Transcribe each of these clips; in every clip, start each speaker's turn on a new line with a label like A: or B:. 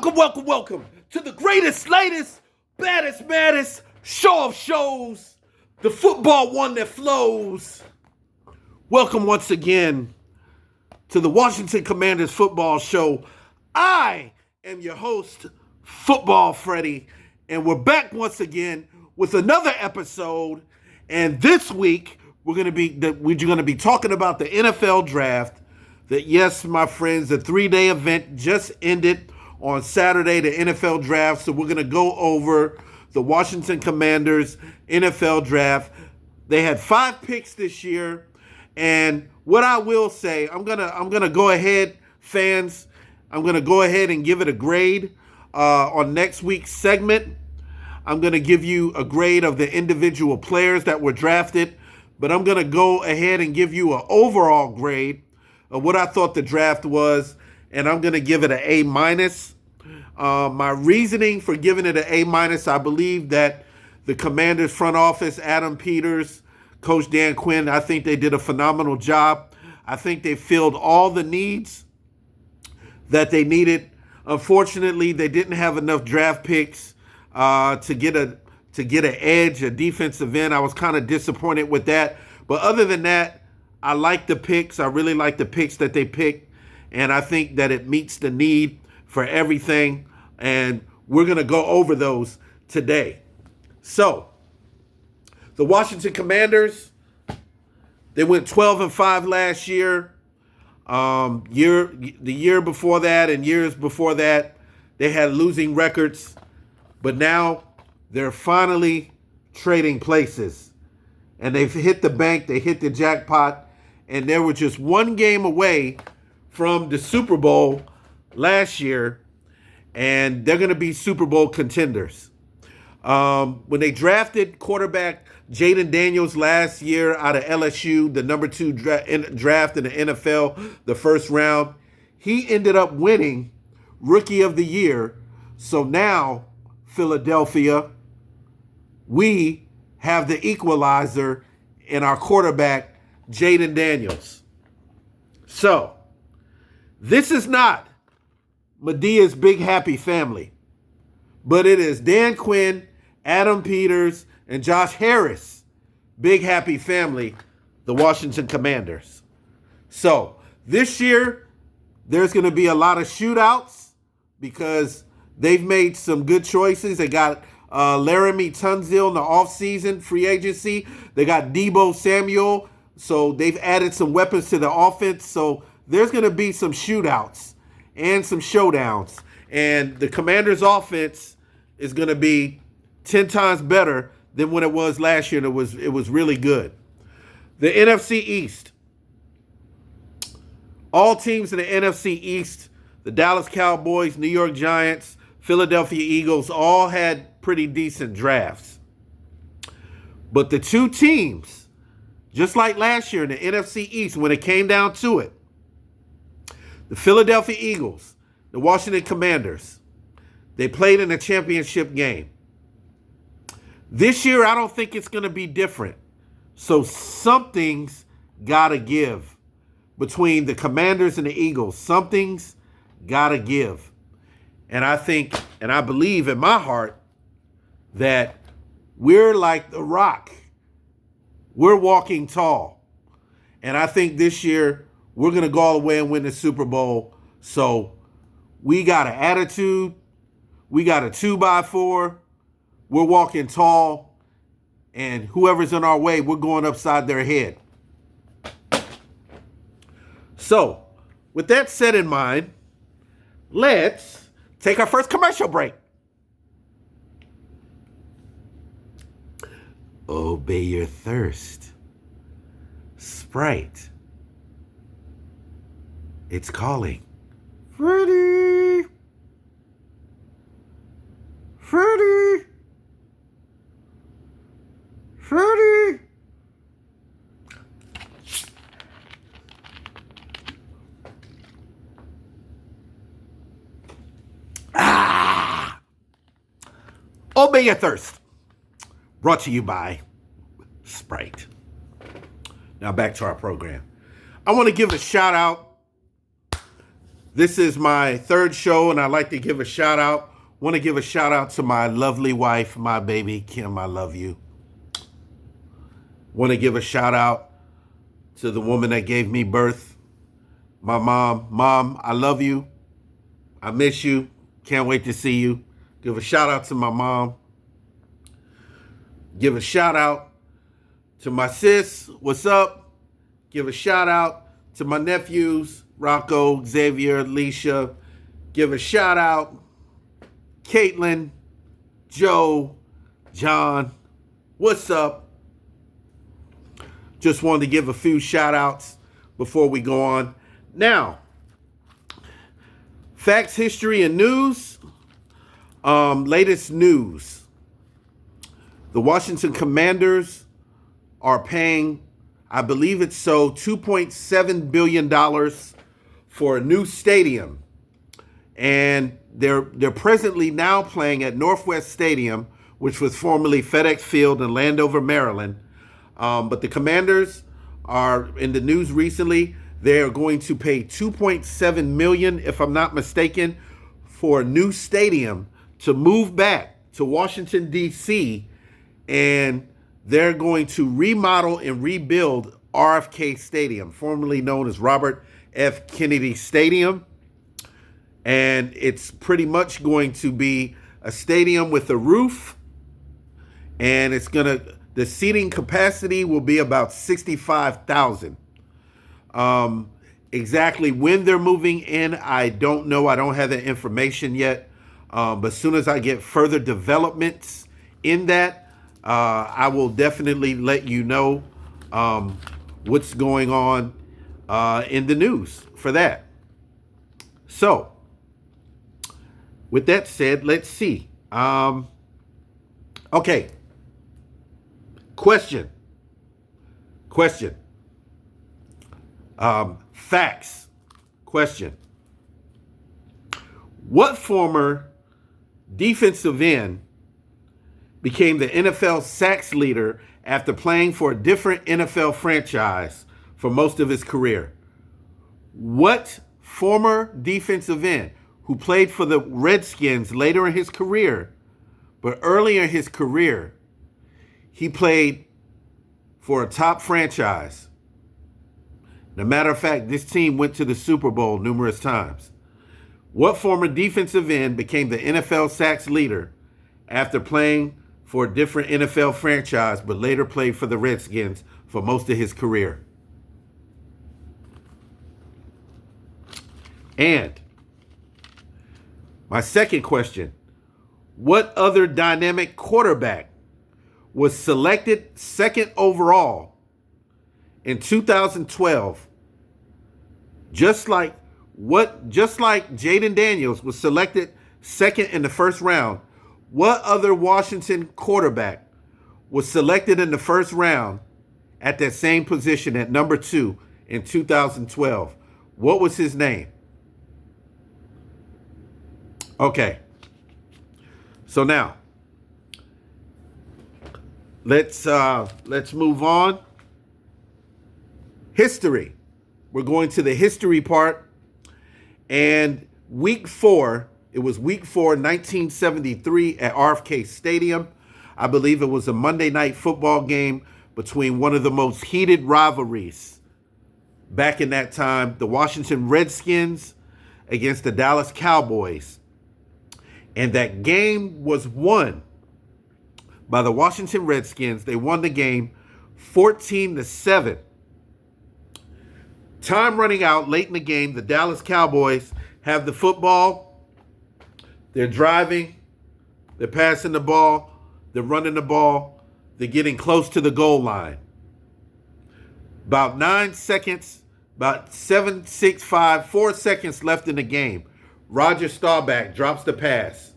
A: Welcome to the greatest, latest, baddest, maddest show of shows, the football one that flows. Welcome once again to the Washington Commanders football show. I am your host, Football Freddy, and we're back once again with another episode. And this week we're going to be talking about the NFL draft. That, yes, my friends, the 3-day event just ended on Saturday, the NFL draft. So we're going to go over the Washington Commanders NFL draft. They had 5 picks this year. And what I will say, I'm gonna go ahead, fans. I'm going to go ahead and give it a grade on next week's segment. I'm going to give you a grade of the individual players that were drafted. But I'm going to go ahead and give you an overall grade of what I thought the draft was, and I'm going to give it an A-. My reasoning for giving it an A-, I believe that the Commanders front office, Adam Peters, Coach Dan Quinn, I think they did a phenomenal job. I think they filled all the needs that they needed. Unfortunately, they didn't have enough draft picks to get an edge, a defensive end. I was kind of disappointed with that. But other than that, I like the picks. I really like the picks that they picked. And I think that it meets the need for everything. And we're going to go over those today. So, the Washington Commanders, they went 12-5 last year. The year before that and years before that, they had losing records. But now they're finally trading places. And they've hit the bank. They hit the jackpot. And they were just one game away from the Super Bowl last year. And they're going to be Super Bowl contenders. When they drafted quarterback Jaden Daniels last year out of LSU, the number 2 draft in the NFL, the first round, he ended up winning Rookie of the Year. So now, Philadelphia, we have the equalizer in our quarterback, Jaden Daniels. So, this is not Medea's Big Happy Family, but it is Dan Quinn, Adam Peters, and Josh Harris, Big Happy Family, the Washington Commanders. So, this year, there's going to be a lot of shootouts because they've made some good choices. They got Laramie Tunsil in the offseason, free agency. They got Deebo Samuel. So they've added some weapons to the offense. So there's going to be some shootouts and some showdowns. And the Commanders' offense is going to be 10 times better than when it was last year. And it was really good. The NFC East. All teams in the NFC East, the Dallas Cowboys, New York Giants, Philadelphia Eagles, all had pretty decent drafts. But the 2 teams, just like last year in the NFC East, when it came down to it, the Philadelphia Eagles, the Washington Commanders, they played in a championship game. This year, I don't think it's going to be different. So something's got to give between the Commanders and the Eagles. Something's got to give. And I think, and I believe in my heart, that we're like The Rock. We're walking tall. And I think this year we're going to go all the way and win the Super Bowl. So we got an attitude. We got a 2x4. We're walking tall. And whoever's in our way, we're going upside their head. So with that set in mind, let's take our first commercial break. Obey your thirst. Sprite. It's calling. Freddy! Freddy! Freddy! Obey your thirst. Brought to you by Sprite. Now back to our program. I want to give a shout out This is my third show, and I'd like to give a shout out. Want to give a shout out to my lovely wife, my baby, Kim. I love you. Want to give a shout out to the woman that gave me birth, my mom. Mom, I love you. I miss you. Can't wait to see you. Give a shout out to my mom. Give a shout out to my sis. What's up? Give a shout out to my nephews, Rocco, Xavier, Alicia. Give a shout out, Caitlin, Joe, John. What's up? Just wanted to give a few shout outs before we go on. Now, facts, history, and news. Latest news. The Washington Commanders are paying, I believe it's so, $2.7 billion for a new stadium. And they're presently now playing at Northwest Stadium, which was formerly FedEx Field in Landover, Maryland. But the Commanders are in the news recently. They are going to pay $2.7 million, if I'm not mistaken, for a new stadium to move back to Washington, D.C., and they're going to remodel and rebuild RFK Stadium, formerly known as Robert F. Kennedy Stadium. And it's pretty much going to be a stadium with a roof, and the seating capacity will be about 65,000. Exactly when they're moving in, I don't know. I don't have that information yet. But as soon as I get further developments in that, I will definitely let you know what's going on in the news for that. So, with that said, let's see. Okay. Question. Facts. Question. What former defensive end became the NFL sacks leader after playing for a different NFL franchise for most of his career? What former defensive end who played for the Redskins later in his career, but earlier in his career, he played for a top franchise? As a matter of fact, this team went to the Super Bowl numerous times. What former defensive end became the NFL sacks leader after playing for a different NFL franchise, but later played for the Redskins for most of his career? And my second question, what other dynamic quarterback was selected second overall in 2012, just like Jaden Daniels was selected second in the first round? What other Washington quarterback was selected in the first round at that same position at number 2 in 2012? What was his name? Okay. So now, let's move on. History. We're going to the history part. And week 4, it was week 4, 1973 at RFK Stadium. I believe it was a Monday night football game between one of the most heated rivalries back in that time, the Washington Redskins against the Dallas Cowboys. And that game was won by the Washington Redskins. They won the game 14-7. Time running out late in the game, the Dallas Cowboys have the football. They're driving. They're passing the ball. They're running the ball. They're getting close to the goal line. About 9 seconds, about 7, 6, 5, 4 seconds left in the game. Roger Staubach drops the pass,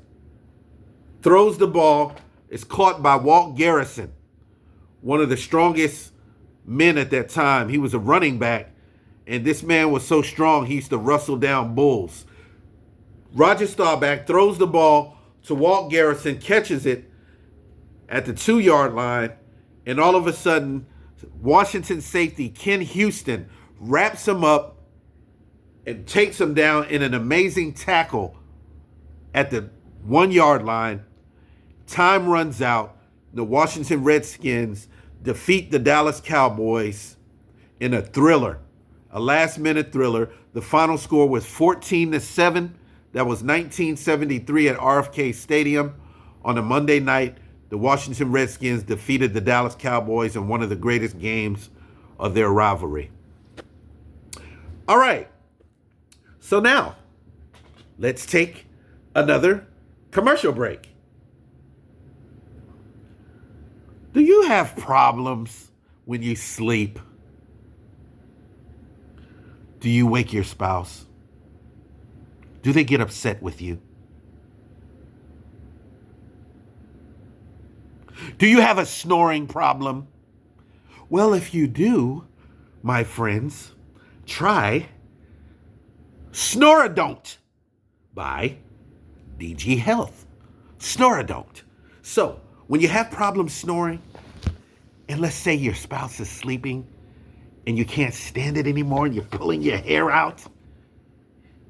A: throws the ball. It's caught by Walt Garrison, one of the strongest men at that time. He was a running back, and this man was so strong he used to wrestle down bulls. Roger Staubach throws the ball to Walt Garrison, catches it at the 2-yard line, and all of a sudden, Washington safety Ken Houston wraps him up and takes him down in an amazing tackle at the 1 yard line. Time runs out. The Washington Redskins defeat the Dallas Cowboys in a thriller, a last-minute thriller. The final score was 14-7. That was 1973 at RFK Stadium. On a Monday night, the Washington Redskins defeated the Dallas Cowboys in one of the greatest games of their rivalry. All right. So now, let's take another commercial break. Do you have problems when you sleep? Do you wake your spouse? Do they get upset with you? Do you have a snoring problem? Well, if you do, my friends, try Snoradont by DG Health. Snoradont. So, when you have problems snoring, and let's say your spouse is sleeping and you can't stand it anymore and you're pulling your hair out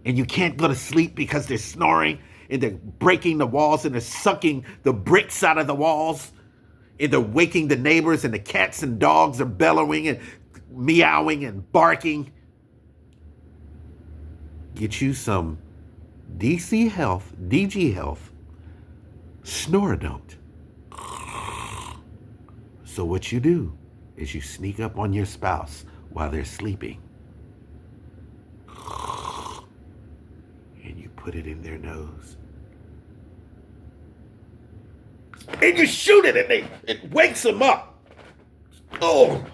A: and you can't go to sleep because they're snoring and they're breaking the walls and they're sucking the bricks out of the walls and they're waking the neighbors and the cats and dogs are bellowing and meowing and barking. Get you some DG Health Snoradont. So what you do is you sneak up on your spouse while they're sleeping. And you put it in their nose. And you shoot it and it wakes them up. Oh.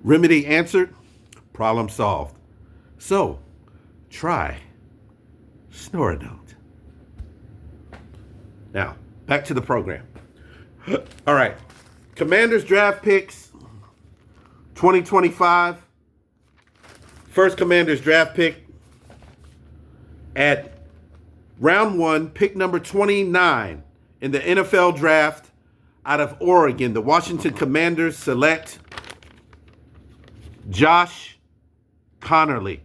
A: Remedy answered, problem solved. So, try Snoradont. Now, back to the program. All right. Commanders draft picks 2025. First Commanders draft pick at round 1, pick number 29 in the NFL draft out of Oregon. The Washington Commanders select Josh Connerly,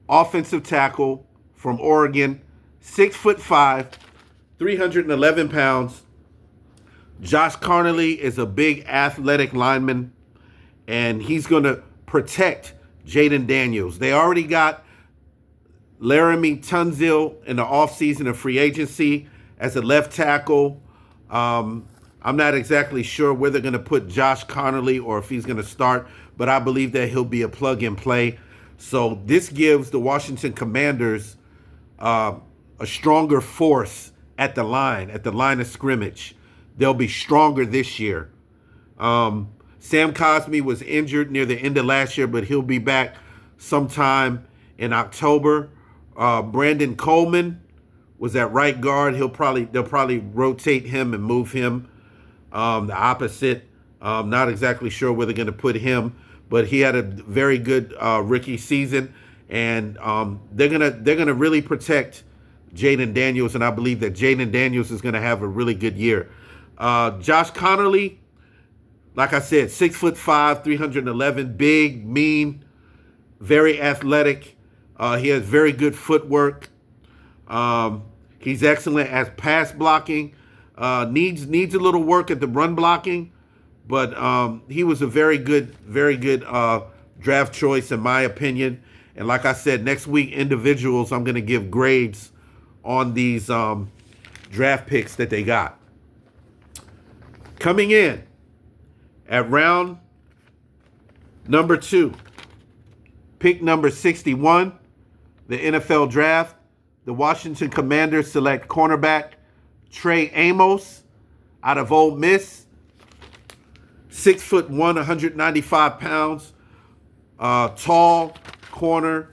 A: offensive tackle from Oregon, 6'5", 311 pounds. Josh Connerly is a big athletic lineman, and he's going to protect Jaden Daniels. They already got Laramie Tunsil in the offseason of free agency as a left tackle. I'm not exactly sure where they're going to put Josh Connerly or if he's going to start, but I believe that he'll be a plug and play. So this gives the Washington Commanders a stronger force at the line of scrimmage. They'll be stronger this year. Sam Cosmi was injured near the end of last year, but he'll be back sometime in October. Brandon Coleman was at right guard. They'll probably rotate him and move him the opposite. Not exactly sure where they're going to put him, but he had a very good rookie season, and they're gonna really protect Jaden Daniels, and I believe that Jaden Daniels is going to have a really good year. Josh Connerly, like I said, 6'5", 311, big, mean, very athletic. He has very good footwork. He's excellent at pass blocking. Needs a little work at the run blocking, but he was a very good draft choice in my opinion. And like I said, next week individuals, I'm going to give grades on these draft picks that they got. Coming in at round number 2, pick number 61, the NFL draft, the Washington Commanders select cornerback Trey Amos out of Ole Miss, 6'1", 195 pounds, tall corner.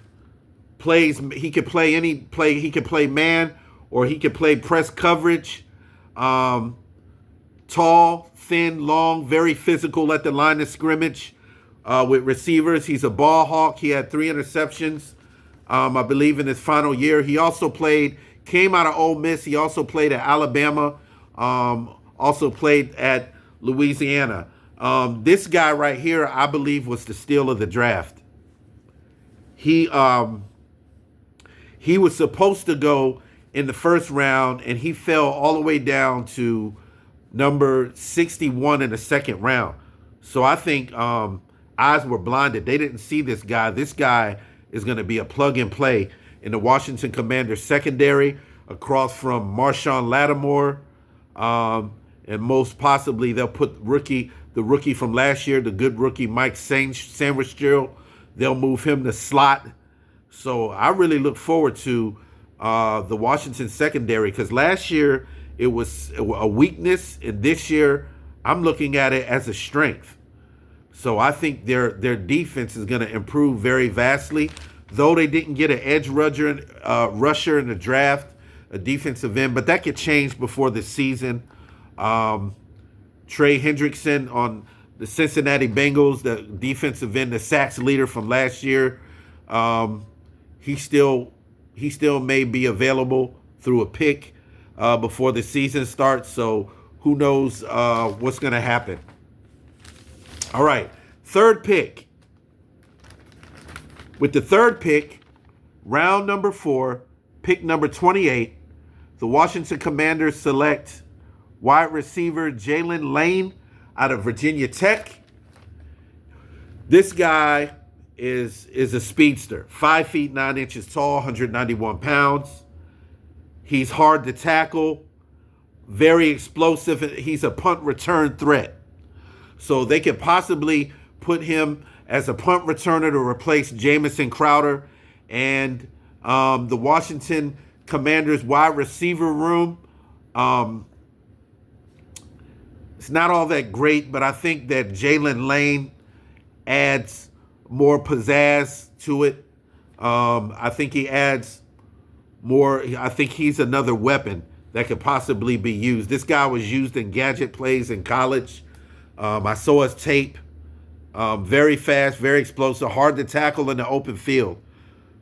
A: He could play man, or he could play press coverage. Tall, thin, long, very physical at the line of scrimmage with receivers. He's a ball hawk. He had 3 interceptions, I believe, in his final year. He also played Came out of Ole Miss. He also played at Alabama. Also played at Louisiana. This guy right here, I believe, was the steal of the draft. He was supposed to go in the first round, and he fell all the way down to number 61 in the second round. So I think eyes were blinded. They didn't see this guy. This guy is going to be a plug and play in the Washington Commanders secondary across from Marshawn Lattimore. And most possibly they'll put the rookie from last year, the good rookie Mike Sandwich. They'll move him to slot. So I really look forward to the Washington secondary, because last year it was a weakness, and this year I'm looking at it as a strength. So I think their defense is going to improve very vastly. Though they didn't get an edge rusher in the draft, a defensive end, but that could change before the season. Trey Hendrickson on the Cincinnati Bengals, the defensive end, the sacks leader from last year. He still may be available through a pick before the season starts. So who knows what's going to happen. All right, third pick. With the third pick, round number 4, pick number 28, the Washington Commanders select wide receiver Jalen Lane out of Virginia Tech. This guy is a speedster, 5 feet 9 inches tall, 191 pounds. He's hard to tackle, very explosive. He's a punt return threat. So they could possibly put him as a punt returner to replace Jamison Crowder. And the Washington Commanders wide receiver room, it's not all that great, but I think that Jalen Lane adds more pizzazz to it. I think he adds more. I think he's another weapon that could possibly be used. This guy was used in gadget plays in college. I saw his tape. Very fast, very explosive, hard to tackle in the open field.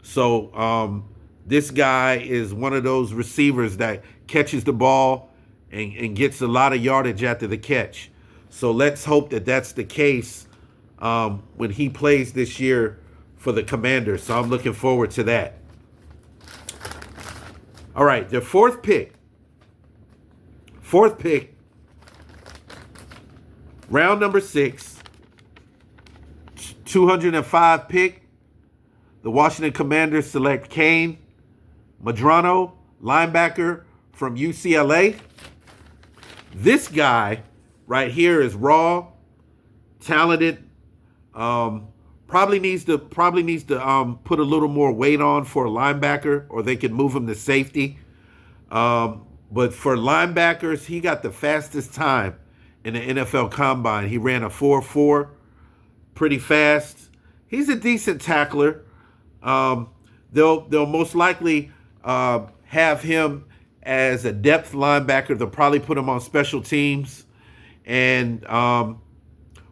A: So this guy is one of those receivers that catches the ball and gets a lot of yardage after the catch. So let's hope that that's the case when he plays this year for the Commanders. So I'm looking forward to that. All right, the fourth pick, round number 6, 205 pick. The Washington Commanders select Kane Madrano, linebacker from UCLA. This guy right here is raw, talented. Probably needs to put a little more weight on for a linebacker, or they could move him to safety. But for linebackers, he got the fastest time in the NFL Combine. He ran a 4.4, pretty fast. He's a decent tackler. They'll most likely have him as a depth linebacker. They'll probably put him on special teams, and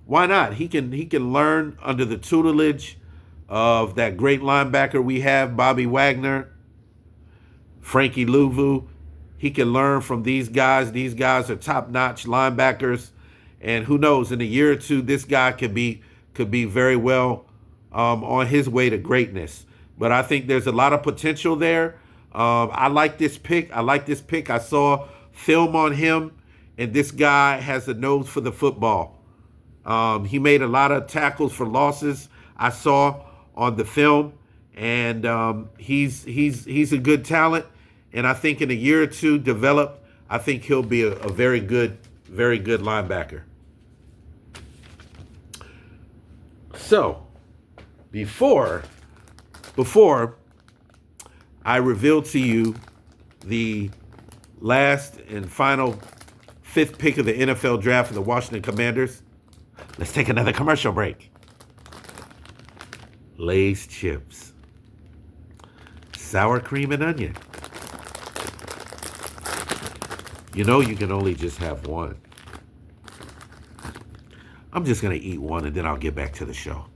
A: why not? He can learn under the tutelage of that great linebacker we have, Bobby Wagner, Frankie Louvu. He can learn from these guys. These guys are top-notch linebackers, and who knows? In a year or two, this guy could be very well on his way to greatness. But I think there's a lot of potential there. I like this pick. I saw film on him, and this guy has a nose for the football. He made a lot of tackles for losses I saw on the film, and he's a good talent. And I think in a year or two developed, I think he'll be a very good linebacker. So before I reveal to you the last and final 5th pick of the NFL draft for the Washington Commanders, let's take another commercial break. Lay's chips. Sour cream and onion. You know you can only just have one. I'm just going to eat one and then I'll get back to the show.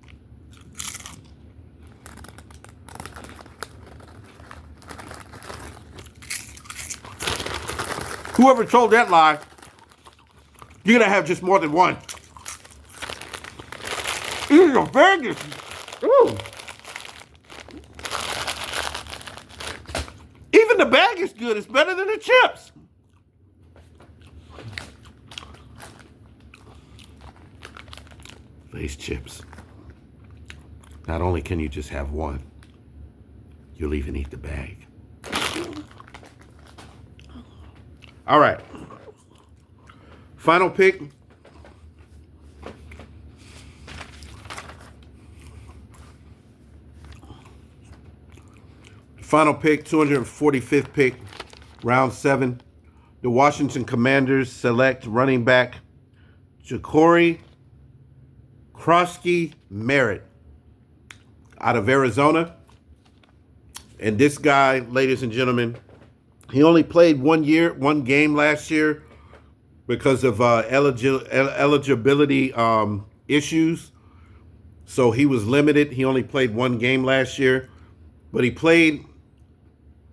A: Whoever told that lie, you're going to have just more than one. These are Vegas. Ooh. Even the bag is good. It's better than the chips. Lay's chips. Not only can you just have one, you'll even eat the bag. All right. Final pick. Final pick, 245th pick, round 7. The Washington Commanders select running back Ja'Cory Krosky Merritt out of Arizona. And this guy, ladies and gentlemen, he only played one game last year because of eligibility issues. So he was limited. He only played one game last year. But he played,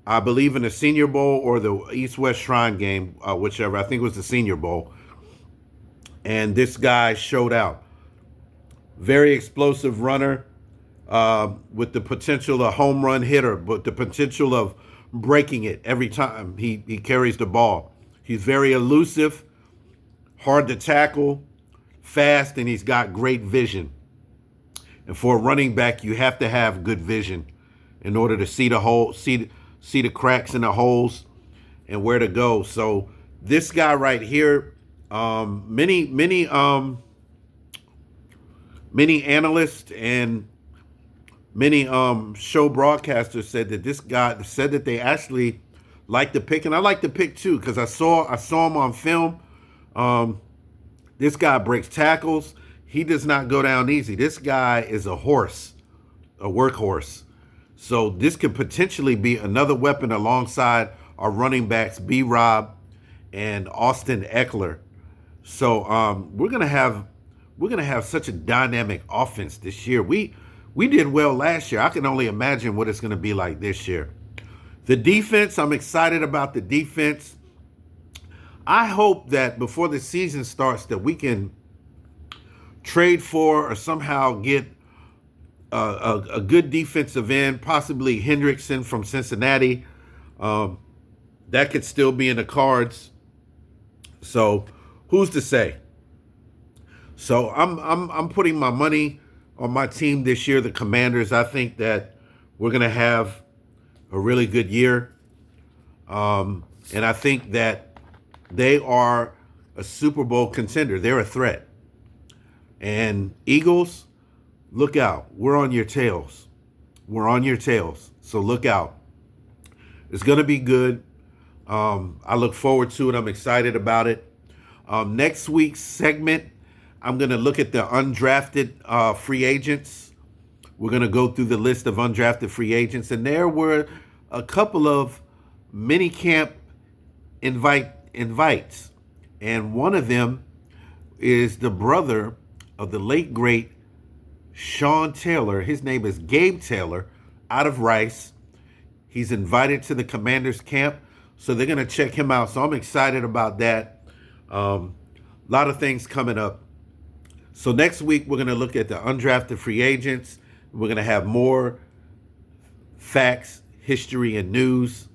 A: I believe, in the Senior Bowl or the East-West Shrine game, whichever. I think it was the Senior Bowl. And this guy showed out. Very explosive runner with the potential of home run hitter, but the potential of breaking it every time he carries the ball. He's very elusive, hard to tackle, fast, and he's got great vision. And for a running back, you have to have good vision in order to see the hole, see the cracks in the holes and where to go. So this guy right here, many analysts and many show broadcasters said that this guy said that they actually like the pick, and I like the pick too because I saw him on film. This guy breaks tackles. He does not go down easy. This guy is a horse, a workhorse. So this could potentially be another weapon alongside our running backs B-Rob and Austin Eckler. So we're gonna have such a dynamic offense this year. We did well last year. I can only imagine what it's going to be like this year. The defense, I'm excited about the defense. I hope that before the season starts that we can trade for or somehow get a good defensive end, possibly Hendrickson from Cincinnati. That could still be in the cards. So who's to say? So I'm putting my money on my team this year, the Commanders. I think that we're going to have a really good year. And I think that they are a Super Bowl contender. They're a threat. And Eagles, look out. We're on your tails. We're on your tails. So look out. It's going to be good. I look forward to it. I'm excited about it. Next week's segment, I'm going to look at the undrafted free agents. We're going to go through the list of undrafted free agents. And there were a couple of minicamp invites. And one of them is the brother of the late, great Sean Taylor. His name is Gabe Taylor out of Rice. He's invited to the Commanders camp. So they're going to check him out. So I'm excited about that. A lot of things coming up. So next week, we're going to look at the undrafted free agents. We're going to have more facts, history, and news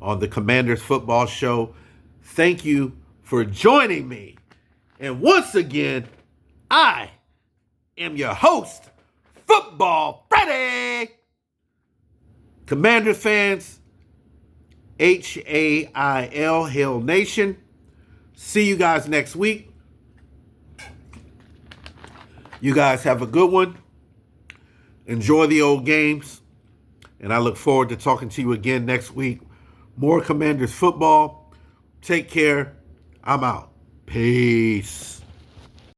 A: on the Commanders Football Show. Thank you for joining me. And once again, I am your host, Football Freddy. Commanders fans, HAIL, Hail Nation. See you guys next week. You guys have a good one. Enjoy the old games. And I look forward to talking to you again next week. More Commanders football. Take care. I'm out. Peace.